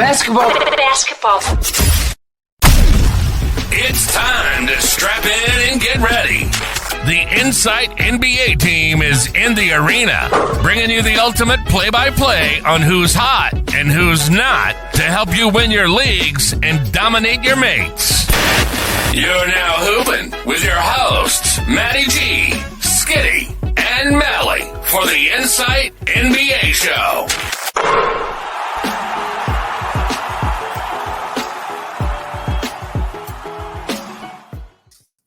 Basketball. It's time to strap in and get ready. The Insight NBA team is in the arena, bringing you the ultimate play-by-play on who's hot and who's not to help you win your leagues and dominate your mates. You're now hooping with your hosts, Matty G, Skitty, and Melly for the Insight NBA show.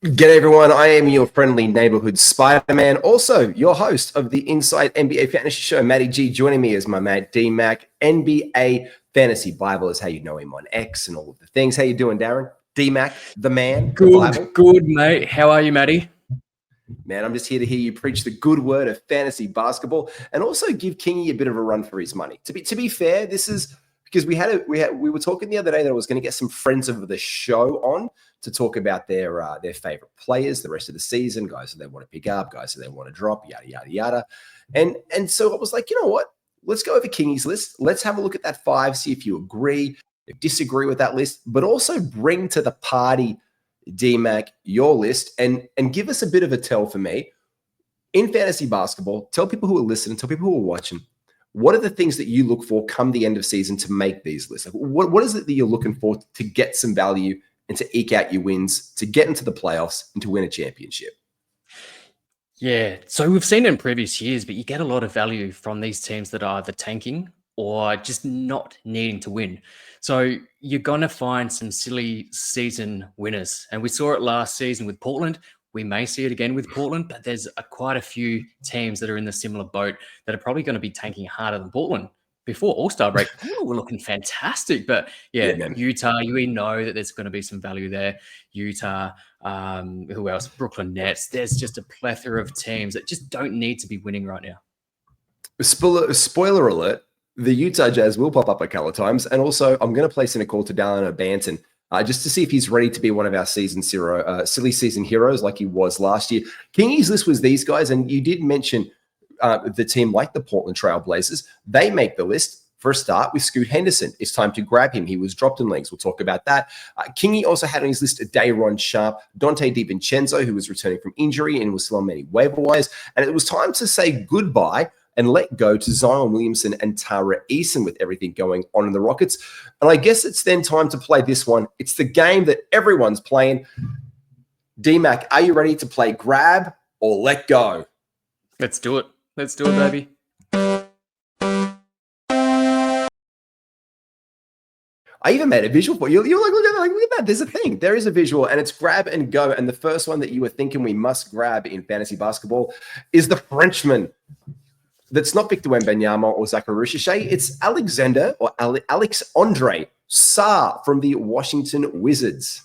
G'day everyone, I am your friendly neighborhood Spider-Man, also your host of the Insight NBA Fantasy Show. Matty G joining me as my mate DMac. NBA Fantasy Bible is how you know him on X and all of the things. How you doing, Darren? DMac, the man. Good, mate. How are you, Matty? Man, I'm just here to hear you preach the good word of fantasy basketball and also give Kingy a bit of a run for his money. To be fair, this is because we were talking the other day that I was going to get some friends of the show on to talk about their favorite players the rest of the season, guys that they want to pick up, guys that they want to drop, yada yada yada. And so I was like, you know what? Let's go over Kingy's list. Let's have a look at that 5, see if you agree, disagree with that list, but also bring to the party, DMac, your list and give us a bit of a tell for me in fantasy basketball. Tell people who are listening, tell people who are watching, what are the things that you look for come the end of season to make these lists? What is it that you're looking for to get some value and to eke out your wins, to get into the playoffs and to win a championship? Yeah, so we've seen it in previous years, but you get a lot of value from these teams that are either tanking or just not needing to win. So you're going to find some silly season winners. And we saw it last season with Portland. We may see it again with Portland, but there's quite a few teams that are in the similar boat that are probably going to be tanking harder than Portland. Before All-Star break, we're looking fantastic. But yeah, Utah, you know that there's going to be some value there. Utah, who else? Brooklyn Nets. There's just a plethora of teams that just don't need to be winning right now. Spoiler alert, the Utah Jazz will pop up a couple of times. And also, I'm going to place in a call to Dallin Banton just to see if he's ready to be one of our silly season heroes like he was last year. Kingy's list was these guys, and you did mention the team like the Portland Trail Blazers. They make the list for a start with Scoot Henderson. It's time to grab him. He was dropped in leagues. We'll talk about that. Kingy also had on his list Day'Ron Sharpe, Dante DiVincenzo, who was returning from injury and was still on many waiver wires. And it was time to say goodbye and let go to Zion Williamson and Tara Eason with everything going on in the Rockets. And I guess it's then time to play this one. It's the game that everyone's playing. DMac, are you ready to play grab or let go? Let's do it. Let's do it, baby. I even made a visual for you. You're like, look at that. There's a thing. There is a visual, and it's grab and go. And the first one that you were thinking we must grab in fantasy basketball is the Frenchman. That's not Victor Wembanyama or Zachary Richichet. It's Alexandre or Alexandre Sarr from the Washington Wizards.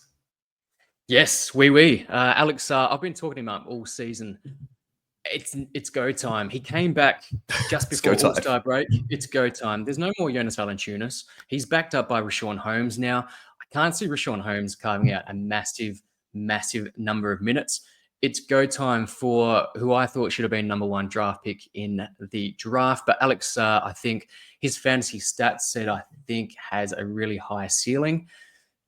Yes, Alex Sarr, I've been talking him up all season. It's go time. He came back just before All-Star break. It's go time. There's no more Jonas Valanciunas. He's backed up by Richaun Holmes now. I can't see Richaun Holmes carving out a massive number of minutes. It's go time for who I thought should have been number 1 draft pick in the draft. But Alex Sarr, I think his fantasy stats set, has a really high ceiling.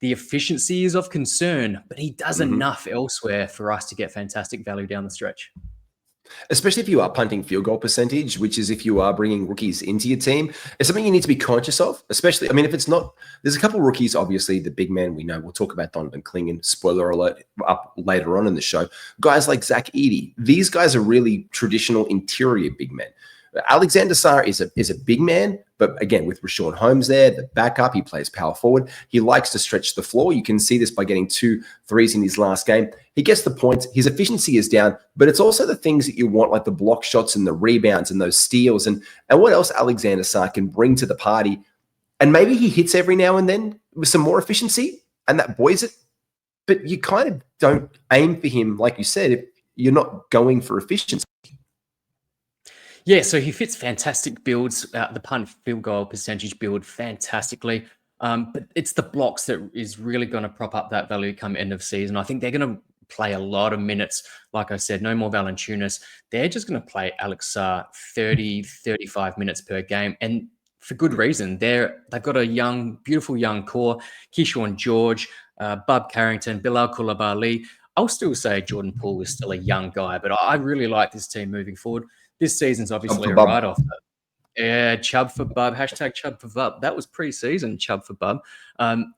The efficiency is of concern, but he does enough elsewhere for us to get fantastic value down the stretch. Especially if you are punting field goal percentage, which is if you are bringing rookies into your team, it's something you need to be conscious of. Especially, if it's not, there's a couple of rookies, obviously, the big man we know. We'll talk about Donovan Klingan, spoiler alert, up later on in the show. Guys like Zach Edey, these guys are really traditional interior big men. Alexandre Sarr is a big man, but again, with Richaun Holmes there, the backup, he plays power forward. He likes to stretch the floor. You can see this by getting 2 threes in his last game. He gets the points. His efficiency is down, but it's also the things that you want, like the block shots and the rebounds and those steals and what else Alexandre Sarr can bring to the party. And maybe he hits every now and then with some more efficiency, and that buoys it. But you kind of don't aim for him, like you said, if you're not going for efficiency. Yeah, so he fits fantastic builds, the punt field goal percentage build fantastically. But it's the blocks that is really going to prop up that value come end of season. I think they're going to play a lot of minutes. Like I said, no more Valanciunas. They're just going to play Alex Sarr 30, 35 minutes per game. And for good reason. They've got a beautiful young core. Keyshawn George, Bub Carrington, Bilal Koulibaly. I'll still say Jordan Poole is still a young guy, but I really like this team moving forward. This season's obviously a write-off. Yeah, Chubb for Bub. Hashtag Chubb for Bub. That was pre-season Chubb for Bub.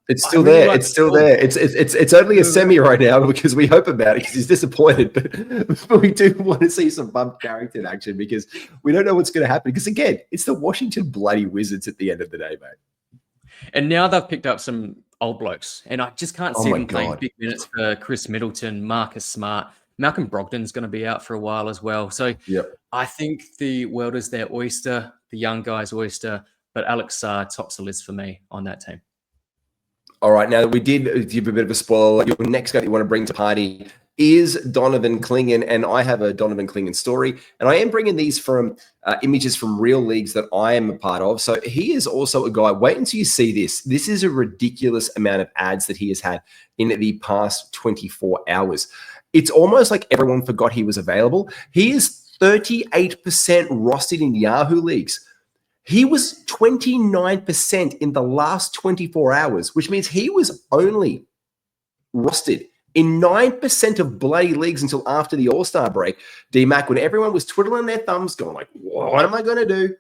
It's still there. Like it's still there. It's only a semi right now because we hope about it because he's disappointed. But we do want to see some Bub Carrington action because we don't know what's going to happen. Because again, it's the Washington bloody Wizards at the end of the day, mate. And now they've picked up some old blokes, and I just can't see them playing big minutes for Chris Middleton, Marcus Smart. Malcolm Brogdon's going to be out for a while as well. So I think the world is their oyster, the young guy's oyster, but Alex Sarr tops the list for me on that team. All right, now we did give a bit of a spoiler. Your next guy that you want to bring to party is Donovan Clingan, and I have a Donovan Clingan story, and I am bringing these from images from real leagues that I am a part of. So he is also a guy, wait until you see this. This is a ridiculous amount of ads that he has had in the past 24 hours. It's almost like everyone forgot he was available. He is 38% rostered in Yahoo leagues. He was 29% in the last 24 hours, which means he was only rostered in 9% of bloody leagues until after the All-Star break. DMac, when everyone was twiddling their thumbs, going like, what am I going to do?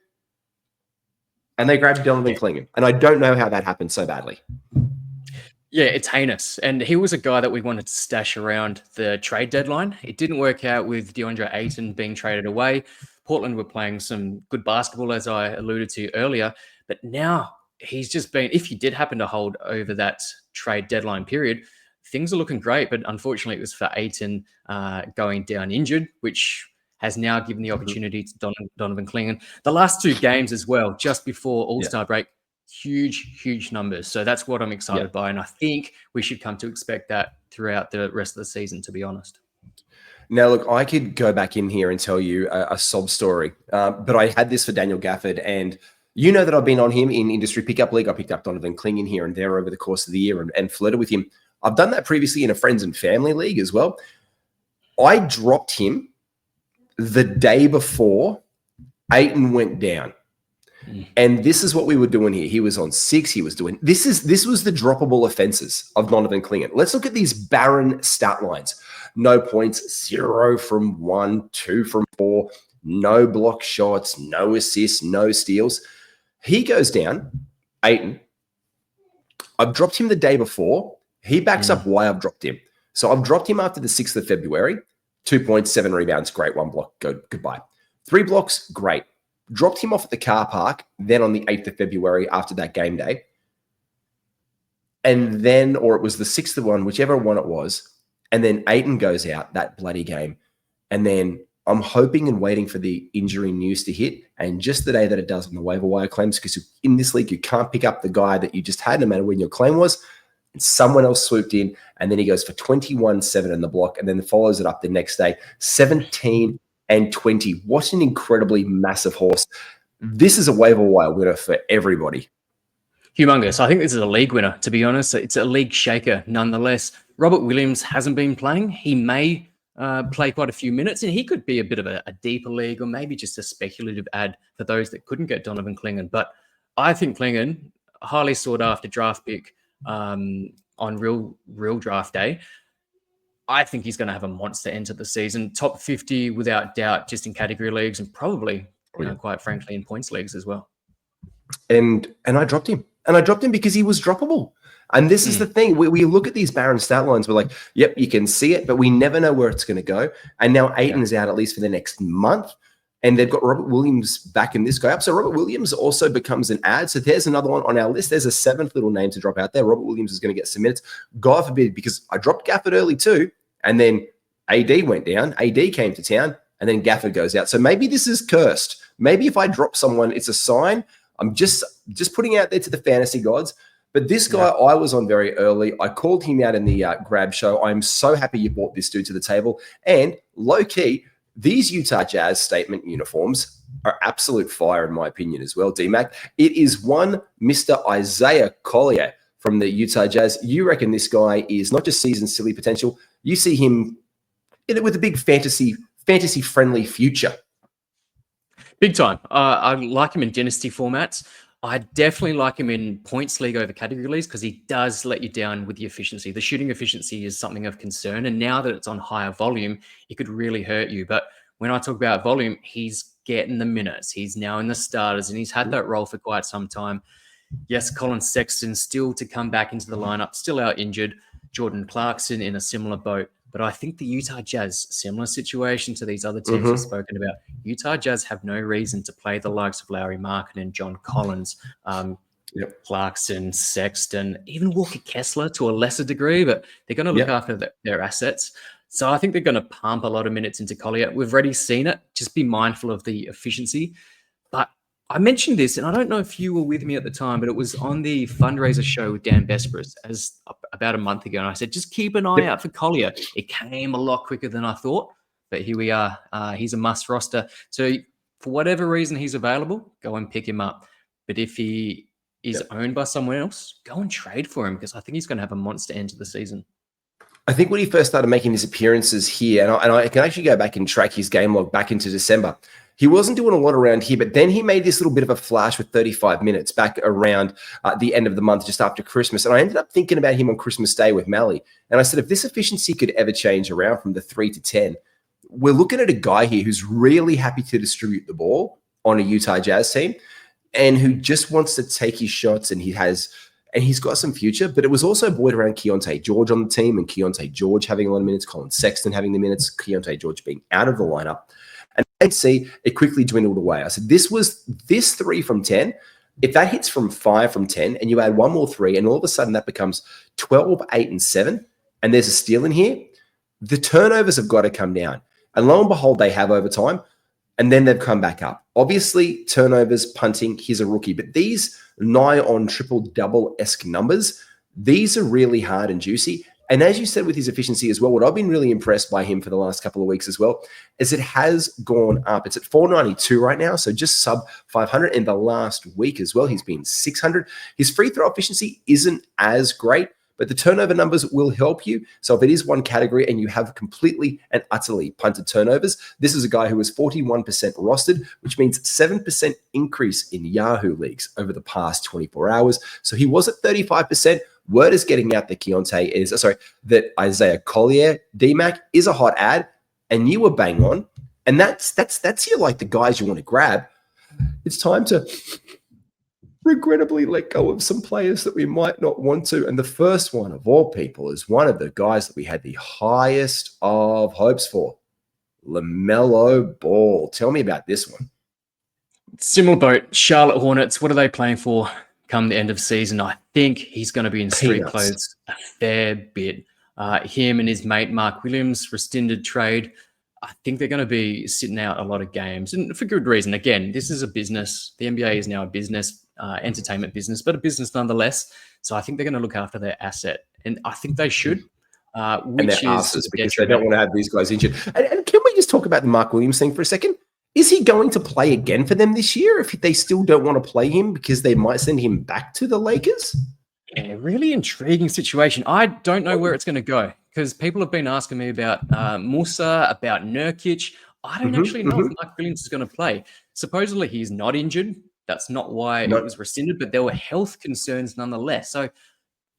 And they grabbed Donovan Clingan. And I don't know how that happened so badly. Yeah, it's heinous. And he was a guy that we wanted to stash around the trade deadline. It didn't work out with DeAndre Ayton being traded away. Portland were playing some good basketball, as I alluded to earlier. But now he's just been, if you did happen to hold over that trade deadline period, things are looking great. But unfortunately, it was for Ayton going down injured, which has now given the opportunity to Donovan Clingan. The last two games as well, just before All-Star break, huge numbers. So that's what I'm excited by. And I think we should come to expect that throughout the rest of the season, to be honest. Now, look, I could go back in here and tell you a sob story, but I had this for Daniel Gafford, and you know that I've been on him in Industry Pickup League. I picked up Donovan Clingan here and there over the course of the year and flirted with him. I've done that previously in a Friends and Family League as well. I dropped him the day before Ayton went down. And this is what we were doing here. He was on 6. He was doing this was the droppable offenses of Donovan Clingan. Let's look at these barren stat lines. No points, 0 from 1, 2 from 4, no block shots, no assists, no steals. He goes down, Ayton. I've dropped him the day before. He backs up why I've dropped him. So I've dropped him after the 6th of February. 2 points, 7 rebounds, great. 1 block, goodbye. 3 blocks, great. Dropped him off at the car park, then on the 8th of February after that game day. And then, or it was the 6th of one, whichever one it was. And then Ayton goes out that bloody game. And then I'm hoping and waiting for the injury news to hit. And just the day that it does on the waiver wire claims, because in this league, you can't pick up the guy that you just had, no matter when your claim was. And someone else swooped in. And then he goes for 21-7 in the block. And then follows it up the next day, 17 and 20. What an incredibly massive horse. This is a waiver wire winner for everybody. Humongous. I think this is a league winner, to be honest. It's a league shaker nonetheless. Robert Williams hasn't been playing. He may play quite a few minutes, and he could be a bit of a deeper league or maybe just a speculative ad for those that couldn't get Donovan Clingan. But I think Clingan, a highly sought after draft pick on real draft day, I think he's going to have a monster end to the season. Top 50 without doubt, just in category leagues and probably, quite frankly, in points leagues as well. And I dropped him. And I dropped him because he was droppable. And this is the thing. We look at these barren stat lines. We're like, yep, you can see it, but we never know where it's going to go. And now Ayton's out at least for the next month. And they've got Robert Williams backing this guy up. So Robert Williams also becomes an ad. So there's another one on our list. There's a 7th little name to drop out there. Robert Williams is going to get some minutes. God forbid, because I dropped Gafford early too. And then AD went down. AD came to town. And then Gafford goes out. So maybe this is cursed. Maybe if I drop someone, it's a sign. I'm just putting out there to the fantasy gods. But this guy I was on very early. I called him out in the grab show. I'm so happy you brought this dude to the table. And low-key, these Utah Jazz statement uniforms are absolute fire in my opinion as well, DMac. It is one Mr. Isaiah Collier from the Utah Jazz. You reckon this guy is not just season silly potential. You see him with a big fantasy-friendly future. Big time. I like him in dynasty formats. I definitely like him in points league over category leagues because he does let you down with the efficiency. The shooting efficiency is something of concern. And now that it's on higher volume, it could really hurt you. But when I talk about volume, he's getting the minutes. He's now in the starters and he's had that role for quite some time. Yes, Colin Sexton still to come back into the lineup, still out injured. Jordan Clarkson in a similar boat. But I think the Utah Jazz, similar situation to these other teams we've spoken about, Utah Jazz have no reason to play the likes of Larry Markanen and John Collins, Clarkson, Sexton, even Walker Kessler to a lesser degree, but they're going to look after their assets. So I think they're going to pump a lot of minutes into Collier. We've already seen it. Just be mindful of the efficiency. But I mentioned this, and I don't know if you were with me at the time, but it was on the fundraiser show with Dan Besbris about a month ago. And I said, just keep an eye out for Collier. It came a lot quicker than I thought, but here we are. He's a must roster. So for whatever reason he's available, go and pick him up. But if he is owned by someone else, go and trade for him because I think he's going to have a monster end to the season. I think when he first started making his appearances here, and I can actually go back and track his game log back into December, he wasn't doing a lot around here, but then he made this little bit of a flash with 35 minutes back around the end of the month, just after Christmas. And I ended up thinking about him on Christmas Day with Mally. And I said, if this efficiency could ever change around from the 3 to 10, we're looking at a guy here who's really happy to distribute the ball on a Utah Jazz team and who just wants to take his shots, and he's got some future. But it was also buoyed around Keontae George on the team, and Keontae George having a lot of minutes, Colin Sexton having the minutes, Keontae George being out of the lineup. And I see it quickly dwindled away. I said, this 3 from 10, if that hits from 5 from 10 and you add one more 3 and all of a sudden that becomes 12, 8, and 7, and there's a steal in here, the turnovers have got to come down. And lo and behold, they have over time, and then they've come back up. Obviously, turnovers, punting, he's a rookie. But these nigh on triple-double-esque numbers, these are really hard and juicy. And as you said with his efficiency as well, what I've been really impressed by him for the last couple of weeks as well is it has gone up. It's at 492 right now, so just sub 500. In the last week as well, he's been 600. His free throw efficiency isn't as great, but the turnover numbers will help you. So if it is one category and you have completely and utterly punted turnovers, this is a guy who is 41% rostered, which means 7% increase in Yahoo leagues over the past 24 hours. So he was at 35%. Word is getting out that Isaiah Collier, DMac, is a hot ad, and you were bang on. And that's your, like, the guys you want to grab. It's time to regrettably let go of some players that we might not want to. And the first one of all people is one of the guys that we had the highest of hopes for, LaMelo Ball. Tell me about this one. Similar boat, Charlotte Hornets. What are they playing for come the end of season? I think he's going to be in street clothes a fair bit. Him and his mate Mark Williams rescinded trade. I think they're going to be sitting out a lot of games, and for good reason. Again, this is a business. The NBA is now a business, entertainment business, but a business nonetheless. So I think they're going to look after their asset, and I think they should. Which and their asses, because they don't want to have these guys injured. And can we just talk about the Mark Williams thing for a second? Is he going to play again for them this year if they still don't want to play him because they might send him back to the Lakers? Yeah, really intriguing situation. I don't know where it's going to go because people have been asking me about Musa, about Nurkic. I don't actually know if Mark Williams is going to play. Supposedly he's not injured. That's not why it was rescinded, but there were health concerns nonetheless. So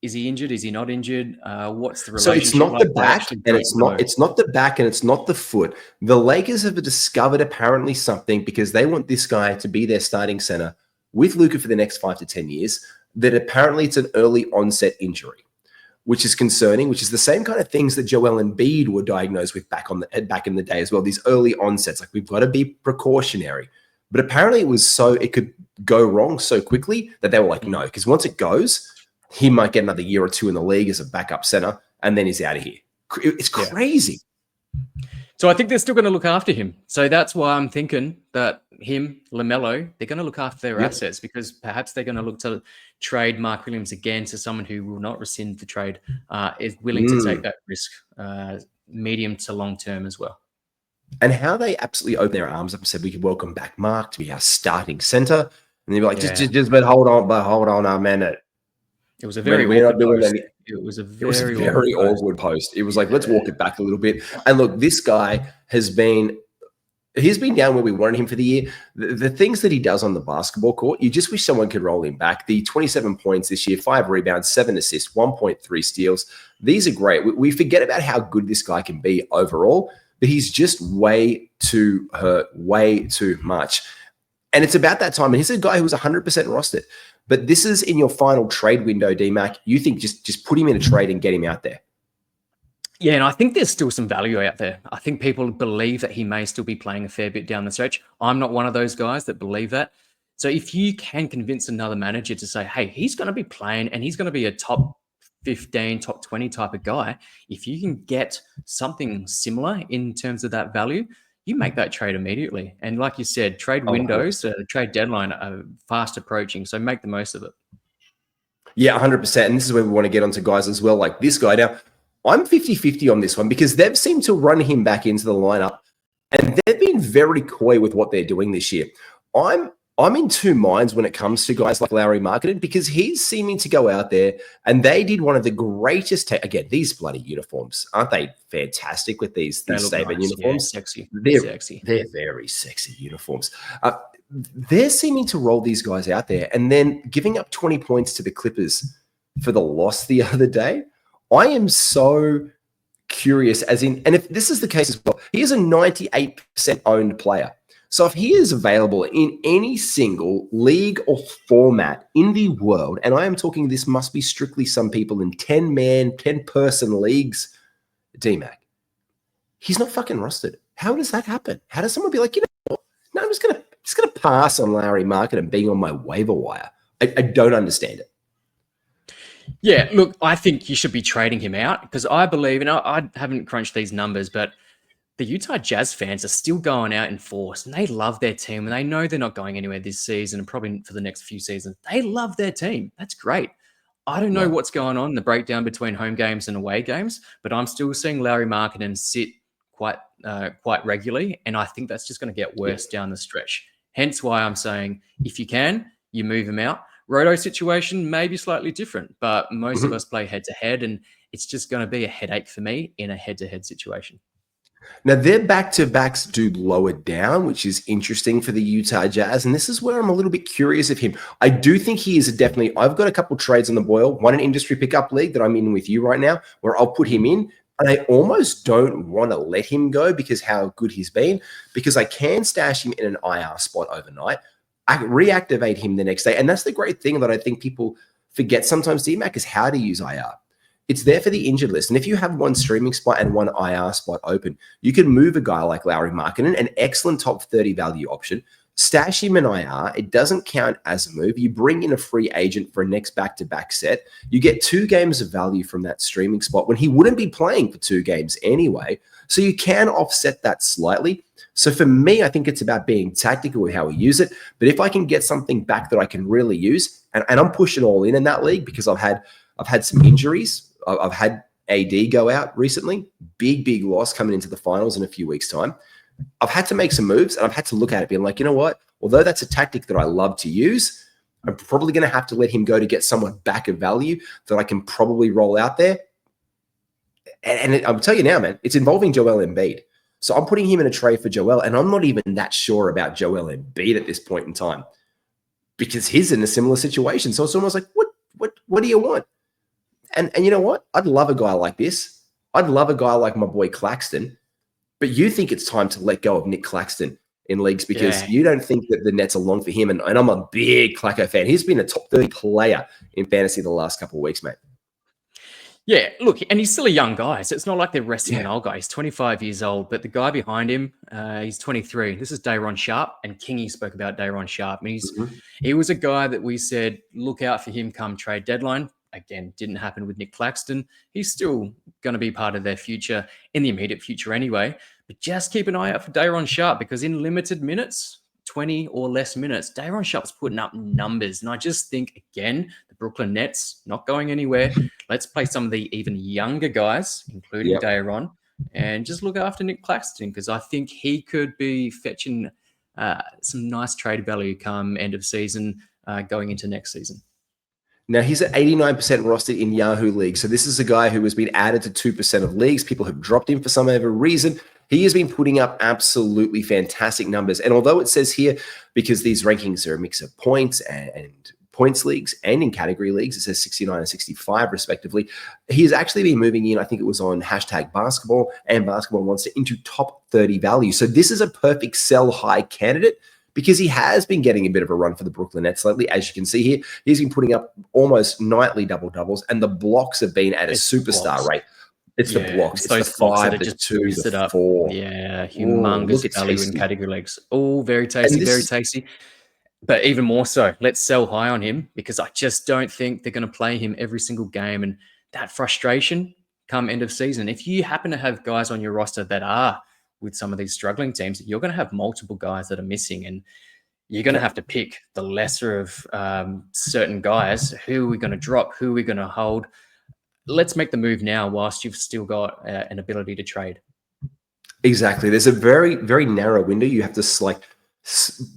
is he injured? Is he not injured? What's the relationship? So it's not the back, and it's not the back, and it's not the foot. The Lakers have discovered apparently something because they want this guy to be their starting center with Luka for the next 5 to 10 years. That apparently it's an early onset injury, which is concerning. Which is the same kind of things that Joel Embiid were diagnosed with back in the day as well. These early onsets, like we've got to be precautionary. But apparently it could go wrong so quickly that they were like, no, because once it goes, he might get another year or 2 in the league as a backup center, and then he's out of here. It's crazy. So I think they're still going to look after him. So that's why I'm thinking that him, LaMelo, they're going to look after their assets because perhaps they're going to look to trade Mark Williams again to someone who will not rescind the trade, is willing to take that risk, medium to long term as well. And how they absolutely opened their arms up and said, we could welcome back Mark to be our starting center. And they'd be like, but hold on a minute. It was a very awkward post. It was like, let's walk it back a little bit. And look, this guy has been He's been down where we wanted him for the year. The things that he does on the basketball court, you just wish someone could roll him back. The 27 points this year, 5 rebounds, 7 assists, 1.3 steals. These are great. We forget about how good this guy can be overall, but he's just way too hurt, way too much. And it's about that time. And he's a guy who was 100% rostered. But this is in your final trade window, DMac. You think just put him in a trade and get him out there. Yeah, and I think there's still some value out there. I think people believe that he may still be playing a fair bit down the stretch. I'm not one of those guys that believe that. So if you can convince another manager to say, hey, he's going to be playing and he's going to be a top 15, top 20 type of guy, if you can get something similar in terms of that value, you make that trade immediately. And like you said, trade windows, trade deadline are fast approaching. So make the most of it. Yeah, 100%. And this is where we want to get onto guys as well, like this guy. Now, I'm 50-50 on this one because they've seemed to run him back into the lineup and they've been very coy with what they're doing this year. I'm in two minds when it comes to guys like Lauri Markkanen because he's seeming to go out there and they did one of the greatest, again, these bloody uniforms, aren't they fantastic with these Saban nice. Uniforms? Yeah, sexy. They're very sexy uniforms. They're seeming to roll these guys out there and then giving up 20 points to the Clippers for the loss the other day. I am so curious and if this is the case as well, he is a 98% owned player. So if he is available in any single league or format in the world, and I am talking this must be strictly some people in 10-man, 10-person leagues, DMac, he's not fucking rostered. How does that happen? How does someone be like, you know, no, I'm just gonna pass on Lauri Markkanen being on my waiver wire? I don't understand it. Yeah, look, I think you should be trading him out because I believe, and I haven't crunched these numbers, but the Utah Jazz fans are still going out in force and they love their team and they know they're not going anywhere this season and probably for the next few seasons. They love their team. That's great. I don't know what's going on in the breakdown between home games and away games, but I'm still seeing Lauri Markkanen sit quite regularly, and I think that's just going to get worse down the stretch. Hence why I'm saying if you can, you move him out. Roto situation may be slightly different, but most of us play head-to-head, and it's just going to be a headache for me in a head-to-head situation. Now, their back-to-backs do lower down, which is interesting for the Utah Jazz, and this is where I'm a little bit curious of him. I do think he is definitely – I've got a couple trades on the boil, one in industry pickup league that I'm in with you right now, where I'll put him in, and I almost don't want to let him go because how good he's been, because I can stash him in an IR spot overnight. I can reactivate him the next day. And that's the great thing that I think people forget sometimes, DMac, is how to use IR. It's there for the injured list. And if you have one streaming spot and one IR spot open, you can move a guy like Lauri Markkanen, an excellent top 30 value option, stash him in IR. It doesn't count as a move. You bring in a free agent for a next back-to-back set. You get 2 games of value from that streaming spot when he wouldn't be playing for 2 games anyway. So you can offset that slightly. So for me, I think it's about being tactical with how we use it. But if I can get something back that I can really use, and I'm pushing all in that league because I've had some injuries. I've had AD go out recently. Big loss coming into the finals in a few weeks' time. I've had to make some moves, and I've had to look at it being like, you know what? Although that's a tactic that I love to use, I'm probably going to have to let him go to get someone back of value that I can probably roll out there. And I'll tell you now, man, it's involving Joel Embiid. So I'm putting him in a trade for Joel, and I'm not even that sure about Joel Embiid at this point in time because he's in a similar situation. So it's almost like, what do you want? And you know what? I'd love a guy like this. I'd love a guy like my boy Claxton, but you think it's time to let go of Nick Claxton in leagues because you don't think that the nets are long for him. And I'm a big Clacko fan. He's been a top 30 player in fantasy the last couple of weeks, mate. Yeah, look, and he's still a young guy, so it's not like they're resting an old guy. He's 25 years old, but the guy behind him, he's 23. This is Day'Ron Sharpe, and Kingy spoke about Day'Ron Sharpe. I mean, he was a guy that we said, look out for him come trade deadline. Again, didn't happen with Nick Claxton. He's still going to be part of their future in the immediate future anyway. But just keep an eye out for Day'Ron Sharpe because in limited minutes, 20 or less minutes, Day'Ron Sharpe's putting up numbers. And I just think, again, the Brooklyn Nets not going anywhere. Let's play some of the even younger guys, including Day'Ron, and just look after Nick Claxton because I think he could be fetching some nice trade value come end of season going into next season. Now, he's at 89% rostered in Yahoo League. So this is a guy who has been added to 2% of leagues. People have dropped him for some other reason. He has been putting up absolutely fantastic numbers. And although it says here, because these rankings are a mix of points and points leagues and in category leagues, it says 69 and 65 respectively. He has actually been moving in, I think it was on #basketball and Basketball Monster, into top 30 value. So this is a perfect sell high candidate because he has been getting a bit of a run for the Brooklyn Nets lately. As you can see here, he's been putting up almost nightly double-doubles, and the blocks have been at a superstar rate. It's the blocks. It's those the 5, that the just 2, boost it the up. 4. Yeah, humongous value in category leagues. Oh, very tasty, this very tasty. But even more so, let's sell high on him because I just don't think they're going to play him every single game. And that frustration come end of season, if you happen to have guys on your roster that are with some of these struggling teams, you're going to have multiple guys that are missing. And you're going to have to pick the lesser of certain guys. Who are we going to drop? Who are we going to hold? Let's make the move now whilst you've still got an ability to trade. Exactly. There's a very, very narrow window. You have to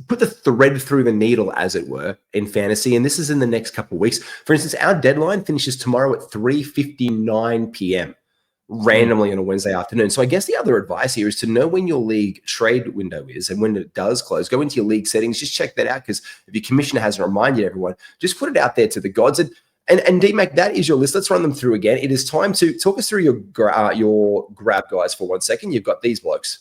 put the thread through the needle, as it were, in fantasy. And this is in the next couple of weeks. For instance, our deadline finishes tomorrow at 3:59 p.m. randomly on a Wednesday afternoon. So I guess the other advice here is to know when your league trade window is and when it does close. Go into your league settings, just check that out, because if your commissioner hasn't reminded everyone, just put it out there to the gods. And DMac, that is your list. Let's run them through again. It is time to talk us through your grab guys for 1 second. You've got these blokes.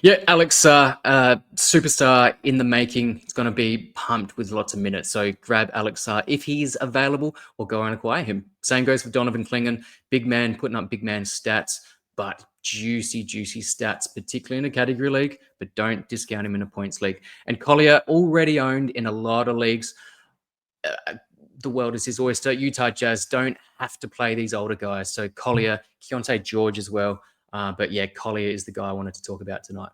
Yeah, Alex, superstar in the making. It's going to be pumped with lots of minutes. So grab Alex if he's available, or go and acquire him. Same goes for Donovan Klingon. Big man, putting up big man stats, but juicy stats, particularly in a category league, but don't discount him in a points league. And Collier, already owned in a lot of leagues. The world is his oyster. Utah Jazz don't have to play these older guys. So Collier, Keontae George as well. But yeah, Collier is the guy I wanted to talk about tonight.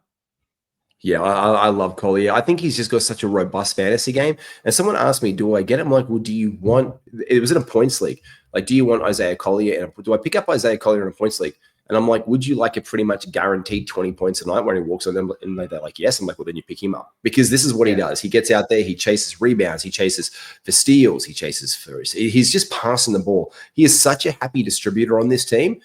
Yeah, I love Collier. I think he's just got such a robust fantasy game. And someone asked me, do I get him? I'm like, well, do you want – it was in a points league. Like, do you want Isaiah Collier? And do I pick up Isaiah Collier in a points league? And I'm like, would you like a pretty much guaranteed 20 points a night when he walks on them? And they're like, yes. I'm like, well, then you pick him up. Because this is what he does. He gets out there. He chases rebounds. He chases for steals. He chases for – he's just passing the ball. He is such a happy distributor on this team.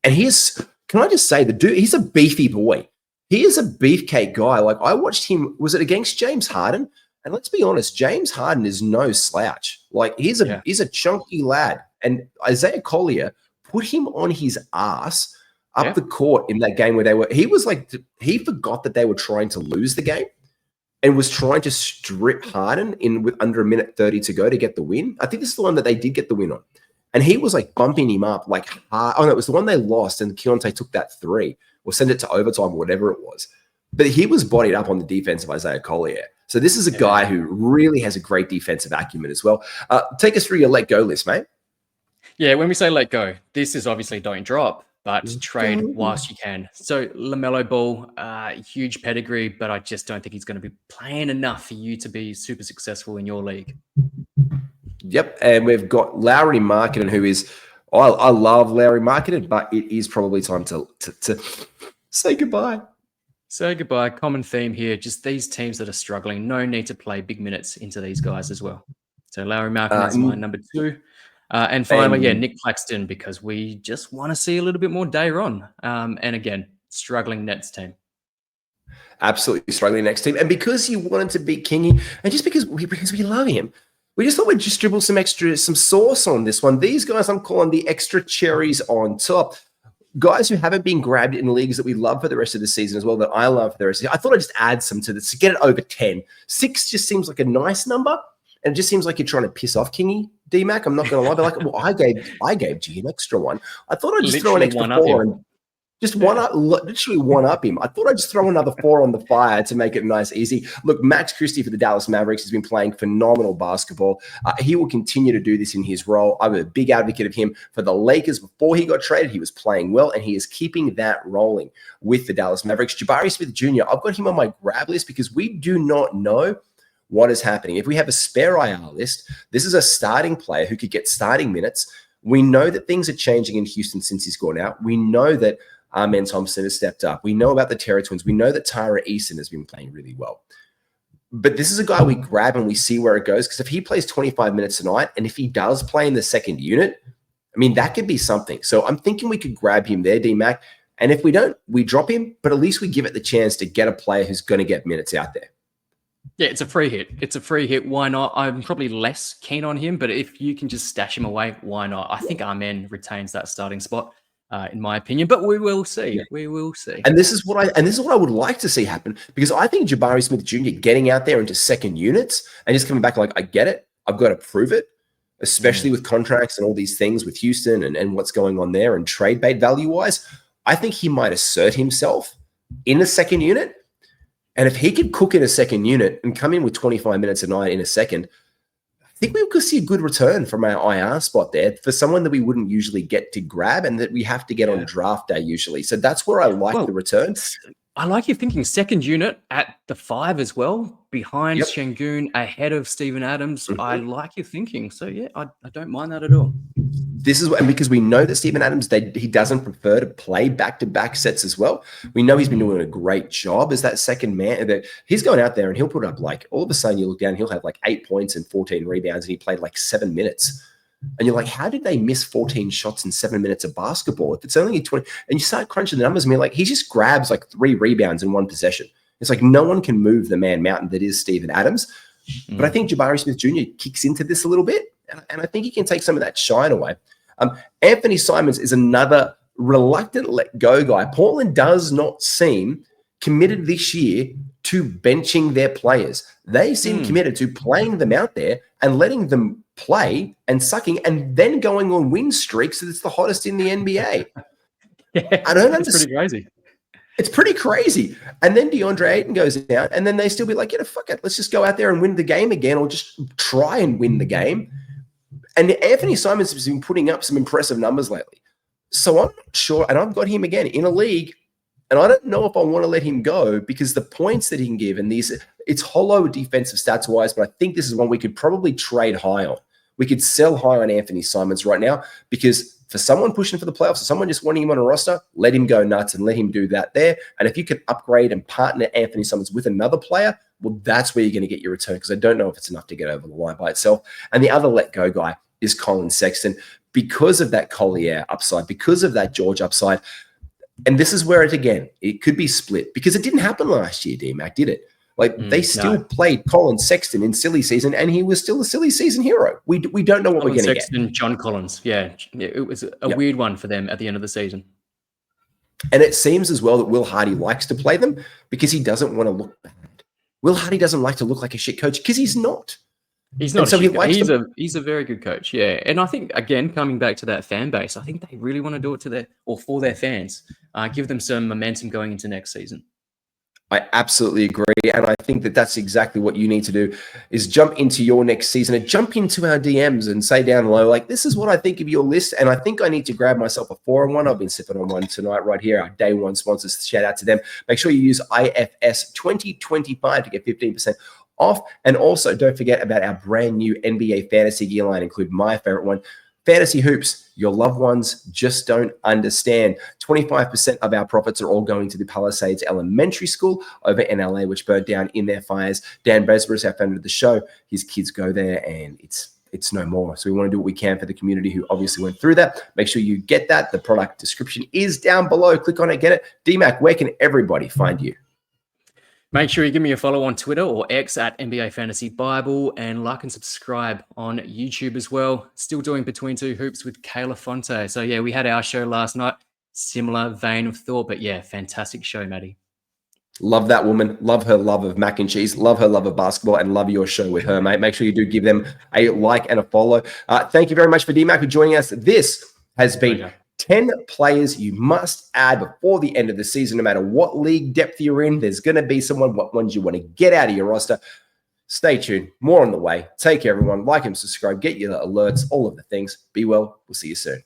And he is – can I just say, the dude, he's a beefy boy. He is a beefcake guy. Like, I watched him – was it against James Harden? And let's be honest, James Harden is no slouch. Like, he's a chunky lad. And Isaiah Collier – put him on his ass up the court in that game where he forgot that they were trying to lose the game and was trying to strip Harden in with under 1:30 to go to get the win. I think this is the one that they did get the win on. And he was like bumping him up like hard. Oh, no, it was the one they lost and Keontae took that 3 or sent it to overtime or whatever it was. But he was bodied up on the defense of Isaiah Collier. So this is a guy who really has a great defensive acumen as well. Take us through your let go list, mate. Yeah, when we say let go, this is obviously don't drop, but trade whilst you can. So LaMelo Ball, huge pedigree, but I just don't think he's going to be playing enough for you to be super successful in your league. Yep, and we've got Lauri Markanen, who is I love Lauri Markanen, but it is probably time to say goodbye. Say goodbye. Common theme here, just these teams that are struggling. No need to play big minutes into these guys as well. So Lauri Markanen is my number 2. And finally, Nick Claxton, because we just want to see a little bit more Dayron. And again, struggling Nets team. Absolutely struggling Nets team. And because you wanted to beat Kingy, and just because we love him, we just thought we'd just dribble some sauce on this one. These guys I'm calling the extra cherries on top. Guys who haven't been grabbed in leagues that we love for the rest of the season as well, that I love for the rest of the season. I thought I'd just add some to this to get it over 10. 6 just seems like a nice number. And it just seems like you're trying to piss off Kingy, DMac. I'm not going to lie. But like, well, I gave G an extra one. I thought I'd just throw an extra 4 and just literally one up him. I thought I'd just throw another 4 on the fire to make it nice, easy. Look, Max Christie for the Dallas Mavericks has been playing phenomenal basketball. He will continue to do this in his role. I'm a big advocate of him for the Lakers. Before he got traded, he was playing well, and he is keeping that rolling with the Dallas Mavericks. Jabari Smith Jr., I've got him on my grab list because we do not know what is happening. If we have a spare IR list, this is a starting player who could get starting minutes. We know that things are changing in Houston since he's gone out. We know that Amen Thompson has stepped up. We know about the Terra Twins. We know that Tyra Easton has been playing really well. But this is a guy we grab and we see where it goes, because if he plays 25 minutes tonight and if he does play in the second unit, I mean, that could be something. So I'm thinking we could grab him there, DMac. And if we don't, we drop him, but at least we give it the chance to get a player who's going to get minutes out there. Yeah, it's a free hit. It's a free hit. Why not? I'm probably less keen on him, but if you can just stash him away, why not? I think Amen retains that starting spot, in my opinion. But we will see. Yeah. We will see. And this is what I would like to see happen, because I think Jabari Smith Jr. getting out there into second units and just coming back like, I get it. I've got to prove it, especially with contracts and all these things with Houston and what's going on there and trade bait value wise. I think he might assert himself in the second unit. And if he could cook in a second unit and come in with 25 minutes a night in a second, I think we could see a good return from our IR spot there for someone that we wouldn't usually get to grab and that we have to get on draft day usually. So that's where I like the return. I like you thinking second unit at the 5 as well, behind Şengün, ahead of Steven Adams. I like your thinking. So, yeah, I don't mind that at all. This is and because we know that Steven Adams, he doesn't prefer to play back-to-back sets as well. We know he's been doing a great job as that second man. That he's going out there and he'll put up like, all of a sudden you look down, he'll have like 8 points and 14 rebounds, and he played like 7 minutes. And you're like, how did they miss 14 shots in 7 minutes of basketball? If it's only 20, and you start crunching the numbers, and you're like, he just grabs like 3 rebounds in 1 possession. It's like no one can move the man mountain that is Steven Adams. But I think Jabari Smith Jr. kicks into this a little bit, and I think he can take some of that shine away. Anthony Simons is another reluctant let-go guy. Portland does not seem committed this year to benching their players. They seem committed to playing them out there and letting them play and sucking and then going on win streaks that it's the hottest in the NBA. I don't understand. It's pretty crazy. It's pretty crazy. And then DeAndre Ayton goes out, and then they still be like, fuck it. Let's just go out there and win the game again, or just try and win the game. And Anthony Simons has been putting up some impressive numbers lately. So I'm not sure, and I've got him again in a league, and I don't know if I want to let him go because the points that he can give, and it's hollow defensive stats-wise, but I think this is one we could probably trade high on. We could sell high on Anthony Simons right now, because for someone pushing for the playoffs, or someone just wanting him on a roster, let him go nuts and let him do that there. And if you can upgrade and partner Anthony Simons with another player, well, that's where you're going to get your return, because I don't know if it's enough to get over the line by itself. And the other let-go guy is Colin Sexton, because of that Collier upside, because of that George upside. And this is where it could be split, because it didn't happen last year, DMac, did it? Like they still played Colin Sexton in silly season, and he was still a silly season hero. We don't know what we're going to get. Sexton, John Collins. Yeah, it was a weird one for them at the end of the season. And it seems as well that Will Hardy likes to play them because he doesn't want to look bad. Will Hardy doesn't like to look like a shit coach because he's not. He's not. He's a very good coach. Yeah, and I think again, coming back to that fan base, I think they really want to do it for their fans. Give them some momentum going into next season. I absolutely agree. And I think that that's exactly what you need to do, is jump into your next season and jump into our DMs and say down below, like, this is what I think of your list. And I think I need to grab myself a 4-on-1. I've been sipping on one tonight right here. Our day one sponsors, shout out to them. Make sure you use IFS 2025 to get 15% off. And also don't forget about our brand new NBA fantasy gear line, include my favorite one, Fantasy Hoops. Your loved ones just don't understand. 25% of our profits are all going to the Palisades Elementary School over in LA, which burned down in their fires. Dan Besbris, our founder of the show, his kids go there, and it's no more. So we want to do what we can for the community who obviously went through that. Make sure you get that. The product description is down below. Click on it, get it. DMac, where can everybody find you? Make sure you give me a follow on Twitter or X at NBA Fantasy Bible, and like and subscribe on YouTube as well. Still doing Between Two Hoops with Kayla Fonte. So yeah, we had our show last night. Similar vein of thought, but yeah, fantastic show, Matty. Love that woman. Love her love of mac and cheese. Love her love of basketball, and love your show with her, mate. Make sure you do give them a like and a follow. Thank you very much for DMac for joining us. This has been 10 players you must add before the end of the season. No matter what league depth you're in, there's going to be what ones you want to get out of your roster. Stay tuned. More on the way. Take care, everyone. Like and subscribe. Get your alerts. All of the things. Be well. We'll see you soon.